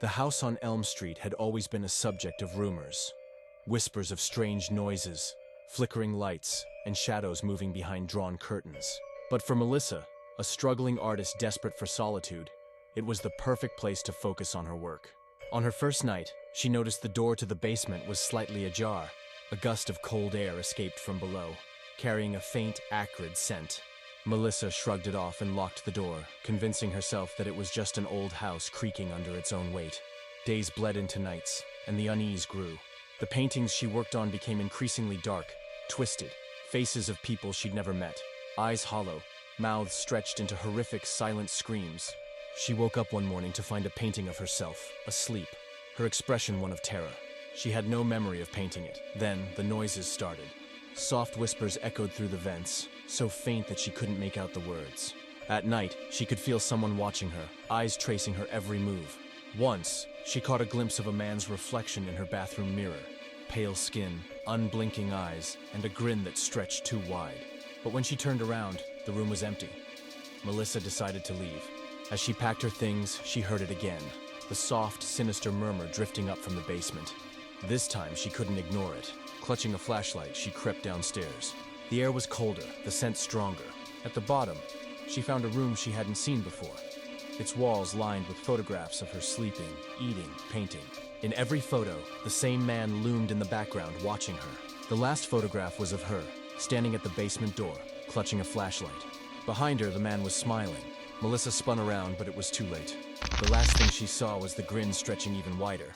The house on Elm Street had always been a subject of rumors. Whispers of strange noises, flickering lights, and shadows moving behind drawn curtains. But for Melissa, a struggling artist desperate for solitude, it was the perfect place to focus on her work. On her first night, she noticed the door to the basement was slightly ajar. A gust of cold air escaped from below, carrying a faint, acrid scent. Melissa shrugged it off and locked the door, convincing herself that it was just an old house creaking under its own weight. Days bled into nights, and the unease grew. The paintings she worked on became increasingly dark, twisted, faces of people she'd never met, eyes hollow, mouths stretched into horrific, silent screams. She woke up one morning to find a painting of herself, asleep, her expression one of terror. She had no memory of painting it. Then, the noises started. Soft whispers echoed through the vents, so faint that she couldn't make out the words. At night, she could feel someone watching her, eyes tracing her every move. Once, she caught a glimpse of a man's reflection in her bathroom mirror. Pale skin, unblinking eyes, and a grin that stretched too wide. But when she turned around, the room was empty. Melissa decided to leave. As she packed her things, she heard it again, the soft, sinister murmur drifting up from the basement. This time, she couldn't ignore it. Clutching a flashlight, she crept downstairs. The air was colder, the scent stronger. At the bottom, she found a room she hadn't seen before. Its walls lined with photographs of her sleeping, eating, painting. In every photo, the same man loomed in the background watching her. The last photograph was of her, standing at the basement door, clutching a flashlight. Behind her, the man was smiling. Melissa spun around, but it was too late. The last thing she saw was the grin stretching even wider.